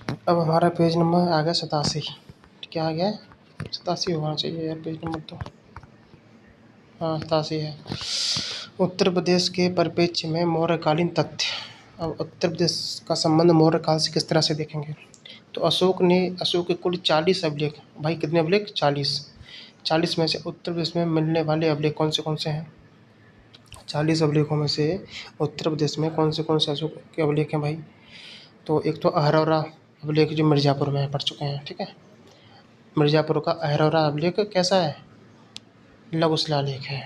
अब हमारा page number आ गया 87। क्या आ गया? 87 होना चाहिए यार पेज नंबर तो। हाँ 87 है। उत्तर प्रदेश के परिप्रेक्ष्य में मौर्यकालीन तथ्य। अब उत्तर प्रदेश का संबंध मौर्य काल से किस तरह से देखेंगे? तो अशोक के कुल 40 अभिलेख। भाई कितने अभिलेख? 40। 40 में से उत्तर प्रदेश में मिलने वाले अभिलेख कौन से हैं? 40 अभिलेखों में से उत्तर प्रदेश में कौन से अशोक के अभिलेख हैं भाई? तो एक तो अहरौरा अभिलेख जो मिर्ज़ापुर में है, पढ़ चुके हैं, ठीक है। मिर्ज़ापुर का अहरौरा अभिलेख कैसा है? लघु शिलालेख है।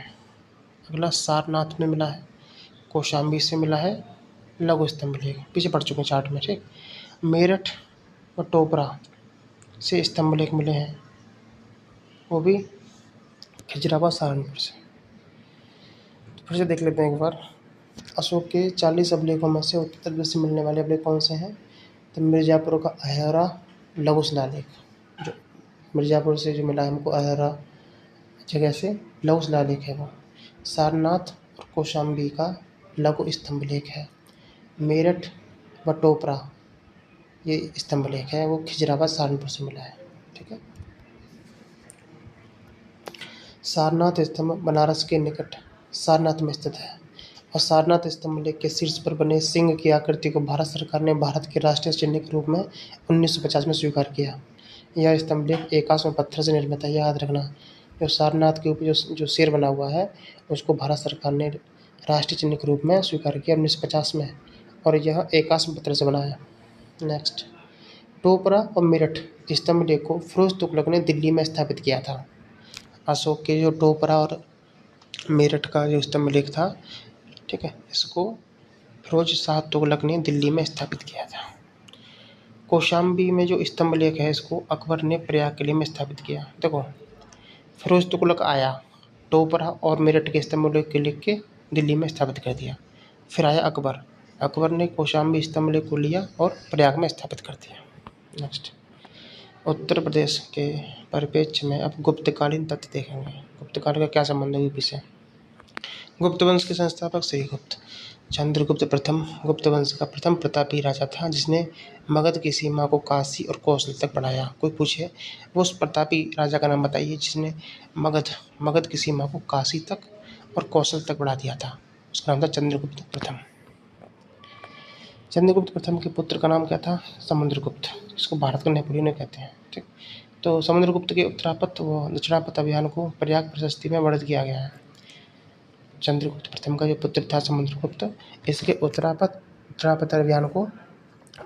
अगला सारनाथ में मिला है, कौशाम्बी से मिला है, लघु स्तंभ लेख, पीछे पढ़ चुके हैं चार्ट में, ठीक। मेरठ व टोपरा से स्तंभ लेख मिले हैं, वो भी खिजराबाद सहारनपुर से। तो फिर से देख लेते हैं एक बार। अशोक के 40 अभिलेखों में से उत्तर प्रदेश से मिलने वाले अभिलेख कौन से हैं? तो मिर्ज़ापुर का अहरौरा लघु शिलालेख, जो मिर्ज़ापुर से जो मिला है हमको अहरौरा जगह से, लघु शिलालेख है वो। सारनाथ और कौशाम्बी का लघु स्तंभ लेख है। मेरठ व टोपरा ये स्तंभ लेख है, वो खिजराबाद सहारनपुर से मिला है, ठीक है। सारनाथ स्तंभ बनारस के निकट सारनाथ में स्थित है और सारनाथ स्तंभ लेख के शीर्ष पर बने सिंह की आकृति को भारत सरकार ने भारत के राष्ट्रीय चिन्ह के रूप में 1950 में स्वीकार किया। यह स्तंभ लेख एकाश्म पत्थर से निर्मित है, याद रखना। जो सारनाथ के ऊपर जो शेर बना हुआ है उसको भारत सरकार ने राष्ट्रीय चिन्ह के रूप में स्वीकार किया 1950 में, और यह एकाश्म पत्थर से बना है। नेक्स्ट, टोपरा और मेरठ स्तंभ लेख को फिरोज तुगलक ने दिल्ली में स्थापित किया था। अशोक के जो टोपरा और मेरठ का जो स्तंभ लेख था, ठीक है, इसको फिरोज शाह तुगलक ने दिल्ली में स्थापित किया था। कौशाम्बी में जो स्तंभ लेख है इसको अकबर ने प्रयाग किले में स्थापित किया। देखो, फिरोज तुगलक आया, टोपरा और मेरठ के स्तंभ लेख के लिख के दिल्ली में स्थापित कर दिया। फिर आया अकबर, अकबर ने कौशाम्बी स्तंभ लेख को लिया और प्रयाग में स्थापित कर दिया। नेक्स्ट, उत्तर प्रदेश के परिप्रेक्ष्य में अब गुप्तकालीन तथ्य देखेंगे। गुप्तकाल का क्या संबंध है यूपी से? गुप्त वंश के संस्थापक श्रीगुप्त। चंद्रगुप्त प्रथम गुप्त वंश का प्रथम प्रतापी राजा था जिसने मगध की सीमा को काशी और कौशल तक बढ़ाया। कोई पूछे वो उस प्रतापी राजा का नाम बताइए जिसने मगध की सीमा को काशी तक और कौशल तक बढ़ा दिया था। उसका नाम था चंद्रगुप्त प्रथम। चंद्रगुप्त प्रथम के पुत्र का नाम क्या था? समुद्रगुप्त, जिसको भारत का नेपोलियन कहते हैं, ठीक। तो समुद्रगुप्त के उत्तरापत व दक्षिणापत अभियान को प्रयाग प्रशस्ति में वर्णित किया गया है। चंद्रगुप्त प्रथम का जो पुत्र था समुद्रगुप्त, इसके उत्तरापत अभियान को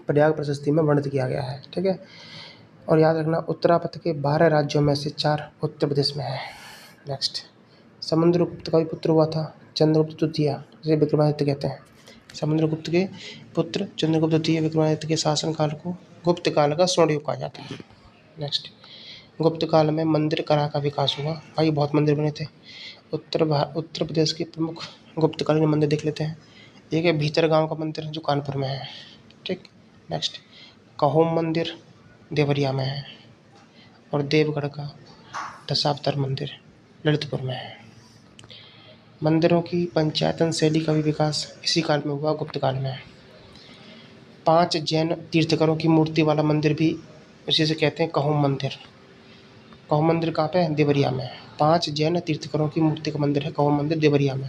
प्रयाग प्रशस्ति में वर्णित किया गया है, ठीक है। और याद रखना, उत्तरापत के 12 राज्यों में से 4 उत्तर प्रदेश में है। नेक्स्ट, समुद्रगुप्त का भी पुत्र हुआ था चंद्रगुप्त द्वितीय, जिसे विक्रमादित्य कहते हैं। समुद्रगुप्त के पुत्र चंद्रगुप्त द्वितीय विक्रमादित्य के शासनकाल को गुप्त काल का स्वर्ण युग कहा जाता है। नेक्स्ट, गुप्त काल में मंदिर कला का विकास हुआ। भाई बहुत मंदिर बने थे। उत्तर प्रदेश के प्रमुख गुप्तकालीन मंदिर देख लेते हैं। एक है भीतर गांव का मंदिर जो कानपुर में है, ठीक। नेक्स्ट, कहोम मंदिर देवरिया में है और देवगढ़ का दशावतार मंदिर ललितपुर में है। मंदिरों की पंचायतन शैली का भी विकास इसी काल में हुआ, गुप्त काल में। 5 जैन तीर्थकरों की मूर्ति वाला मंदिर भी उसी से कहते हैं कहोम मंदिर। कहोम मंदिर कहाँ पे है? देवरिया में। 5 जैन तीर्थकरों की मूर्ति का मंदिर है कहोम मंदिर, देवरिया में।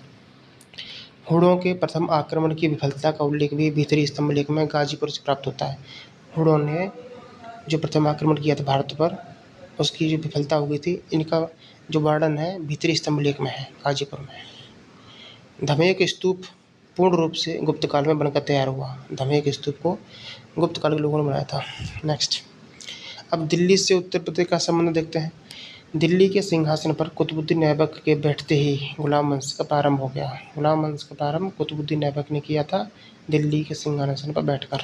हुड़ों के प्रथम आक्रमण की विफलता का उल्लेख भी भीतरी स्तंभ लेख में गाजीपुर से प्राप्त होता है। हुड़ों ने जो प्रथम आक्रमण किया था भारत पर, उसकी जो विफलता हो गई थी, इनका जो वर्णन है भीतरी स्तंभ लेख में है, गाजीपुर में। धमेक स्तूप पूर्ण रूप से गुप्त काल में बनकर तैयार हुआ। धमेक स्तूप को गुप्त काल के लोगों ने बनाया था। नेक्स्ट, अब दिल्ली से उत्तर प्रदेश का संबंध देखते हैं। दिल्ली के सिंहासन पर कुतुबुद्दीन ऐबक के बैठते ही गुलाम वंश का प्रारंभ हो गया। गुलाम वंश का प्रारंभ कुतुबुद्दीन ऐबक ने किया था दिल्ली के सिंहासन पर बैठकर।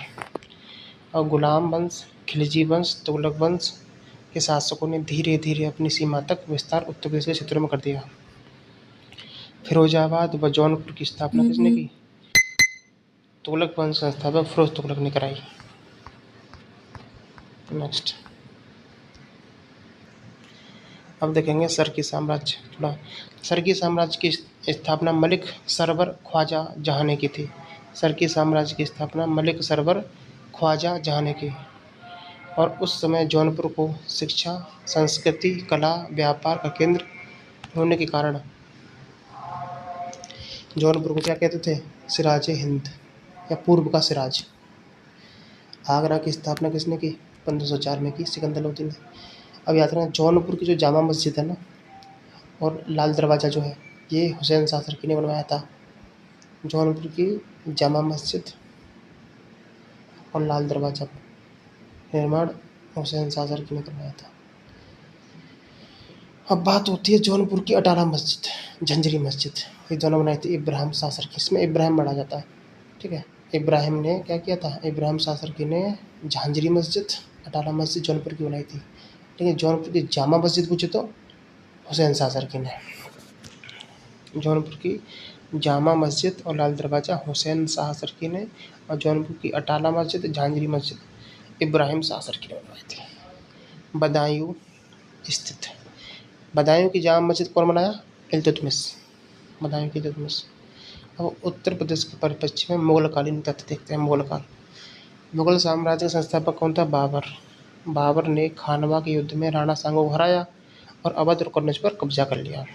और गुलाम वंश, खिलजी वंश, तुगलक वंश के शासकों ने धीरे धीरे अपनी सीमा तक विस्तार उत्तर प्रदेश के क्षेत्रों में कर दिया। फिरोजाबाद व जौनपुर की स्थापना किसने की? तुगलक वंश संस्थापक फिरोज तुगलक ने कराई। नेक्स्ट, अब देखेंगे सरकी साम्राज्य। थोड़ा सरकी साम्राज्य की स्थापना मलिक सरवर ख्वाजा जहाँ ने की थी। सरकी साम्राज्य की स्थापना मलिक सरवर ख्वाजा जहाँ ने की। और उस समय जौनपुर को शिक्षा, संस्कृति, कला, व्यापार का केंद्र होने के कारण जौनपुर को क्या कहते थे? सिराज हिंद या पूर्व का सिराज। आगरा की स्थापना किसने की? 1504 में की सिकंदर लोदी ने। अब याद रखना, जौनपुर की जो जामा मस्जिद है ना और लाल दरवाज़ा जो है, ये हुसैन शाह सरकी ने बनवाया था। जौनपुर की जामा मस्जिद और लाल दरवाज़ा निर्माण हुसैन शाह सरकी ने करवाया था। अब बात होती है जौनपुर की अटाला मस्जिद, झंझरी मस्जिद। ये दोनों बनाई थी इब्राहिम शाह सरकी। इसमें इब्राहिम बढ़ा जाता है, ठीक है। इब्राहिम ने क्या किया था? इब्राहिम शाह सरकी ने झांझरी मस्जिद, अटाला मस्जिद जौनपुर की बनाई थी। लेकिन जौनपुर की जामा मस्जिद पूछे तो हुसैन शाह सरकी ने। जौनपुर की जामा मस्जिद और लाल दरवाज़ा हुसैन शाह सरकी ने, और जौनपुर की अटाला मस्जिद, झांझरी मस्जिद इब्राहिम शाह सरकी ने बनवाई थी। बदायूं स्थित, बदायूं की जामा मस्जिद कौन बनाया? इल्तुतमिश। बदायूं की इल्तुतमिश। अब उत्तर प्रदेश के परिप्रेक्ष्य में मुगलकालीन तथ्य देखते हैं। मुगल काल, मुगल साम्राज्य का संस्थापक कौन था? बाबर। बाबर ने खानवा के युद्ध में राणा सांगो को हराया और अवध और कन्नौज पर कब्जा कर लिया।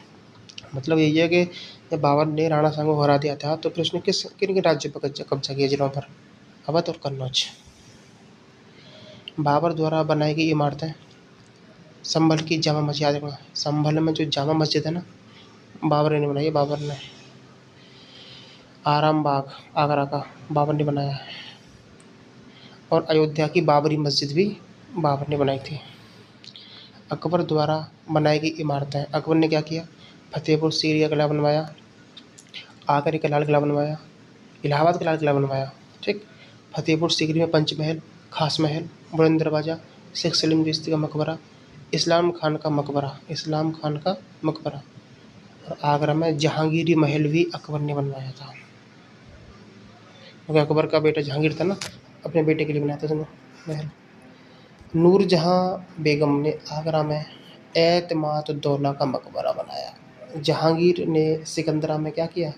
मतलब यही है कि जब बाबर ने राणा सांगो को हरा दिया था तो फिर उसने किन किन राज्यों पर कब्जा किया? जिलों पर? अवध और कन्नौज। बाबर द्वारा बनाई गई इमारतें, संभल की जामा मस्जिद, याद रखना संभल में जो जामा मस्जिद है ना, बाबर ने बनाई है। बाबर ने। आराम बाग आगरा का बाबर ने बनाया है। और अयोध्या की बाबरी मस्जिद भी बाबर ने बनाई थी। अकबर द्वारा बनाई गई इमारतें, अकबर ने क्या किया? फतेहपुर सीकरी का किला बनवाया, आगरे का लाल किला बनवाया, इलाहाबाद का लाल किला बनवाया, ठीक। फतेहपुर सीकरी में पंचमहल, खास महल, बुलंद दरवाज़ा, शेख सलीम चिश्ती का मकबरा, इस्लाम खान का मकबरा, इस्लाम खान का मकबरा। और आगरा में जहांगीरी महल भी अकबर ने बनवाया था, क्योंकि अकबर का बेटा जहांगीर था ना, अपने बेटे के लिए बनाया था उसने महल। नूरजहां बेगम ने आगरा में एतमाद दौला का मकबरा बनाया। जहांगीर ने सिकंदरा में क्या किया?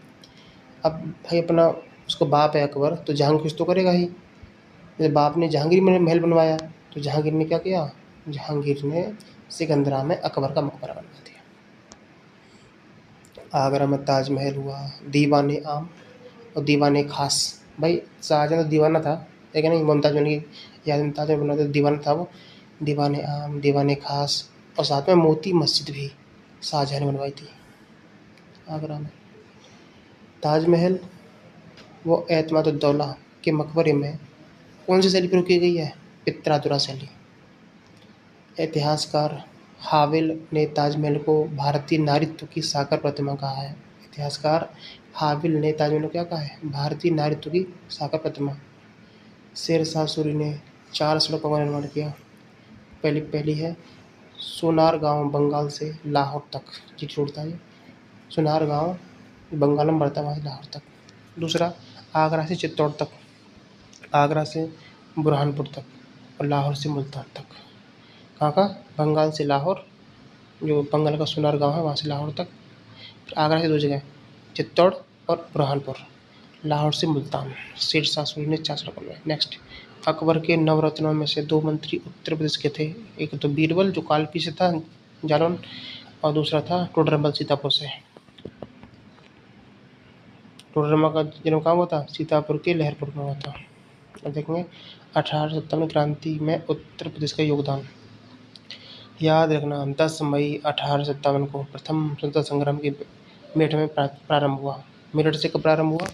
अब भाई अपना उसको बाप है अकबर, तो जहांगीर कुछ तो करेगा ही। जैसे बाप ने जहांगीर में महल बनवाया, तो जहांगीर ने क्या किया? जहांगीर ने सिकंदरा में अकबर का मकबरा बनवा दिया। आगरा में ताजमहल हुआ, दीवाने आम और दीवाने खास। भाई शाहजहां तो दीवाना था, लेकिन नहीं, मुमताज़ महल की याद में ताजमहल बना, तो दीवाना था वो। दीवाने आम, दीवाने खास, और साथ में मोती मस्जिद भी शाहजहां ने बनवाई थी आगरा में। ताजमहल वो एतमादुद्दौला के मकबरे में कौन सी शैली प्रयोग की गई है? पित्रातुरा शैली। इतिहासकार हाविल ने ताजमहल को भारतीय नारीत्व की साकार प्रतिमा कहा है। इतिहासकार हाविल ने ताजमहल को क्या कहा है? भारतीय नारीत्व की साकार प्रतिमा। शेरशाह सूरी ने 4 सड़कों का निर्माण किया। पहली है सोनार गांव बंगाल से लाहौर तक, जी छोड़ता है। सोनार गांव बंगाल में पड़ता है, वहाँ से लाहौर तक। दूसरा, आगरा से चित्तौड़ तक, आगरा से बुरहानपुर तक, और लाहौर से मुल्तान तक। कहाँ का? बंगाल से लाहौर, जो बंगाल का सोनार गांव है वहाँ से लाहौर तक। फिर आगरा से 2 जगह, चित्तौड़ और बुरहानपुर। लाहौर से मुल्तान। शेरशाह सूरी ने 4 सड़कों में। नेक्स्ट, अकबर के नवरत्नों में से 2 मंत्री उत्तर प्रदेश के थे। एक तो बीरबल जो कालपी से था, जालौन, और दूसरा था टोडरमल सीतापुर से। टोडरमल का जन्म कहाँ हुआ था? सीतापुर के लहरपुर में हुआ था। अब देखेंगे 1857 क्रांति में उत्तर प्रदेश का योगदान। याद रखना 10 मई 1857 को प्रथम स्वतंत्रता संग्राम की मेरठ में प्रारंभ हुआ। मेरठ से कब प्रारंभ हुआ?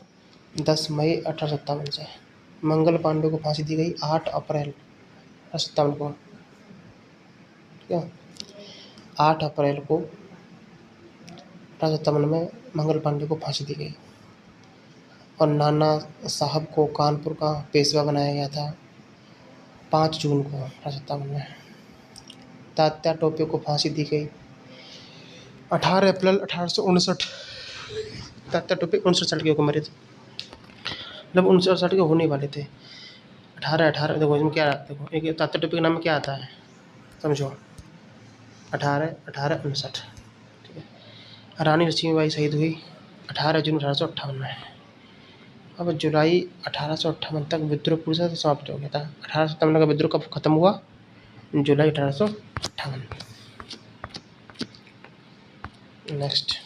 10 मई 1857 से। मंगल पांडे को फांसी दी गई 8 अप्रैल 1857 को, ठीक है। 8 अप्रैल को 1857 में मंगल पांडे को फांसी दी गई। और नाना साहब को कानपुर का पेशवा बनाया गया था 5 जून को 1857 में। तात्या टोपे को फांसी दी गई 18 अप्रैल 1859। तात्या टोपे 59 साल की उम्र मरे थे, मतलब 59 साल के होने वाले थे। 18 देखो इसमें क्या, देखो एक तात्या टोपे के नाम में क्या आता है समझो, 18 ठीक है। रानी लक्ष्मीबाई शहीद हुई 18 जून 1858 में। अब जुलाई 1858 तक विद्रोह पूरी तरह से समाप्त हो गया था। 1857 का विद्रोह कब खत्म हुआ? जुलाई 1858। नेक्स्ट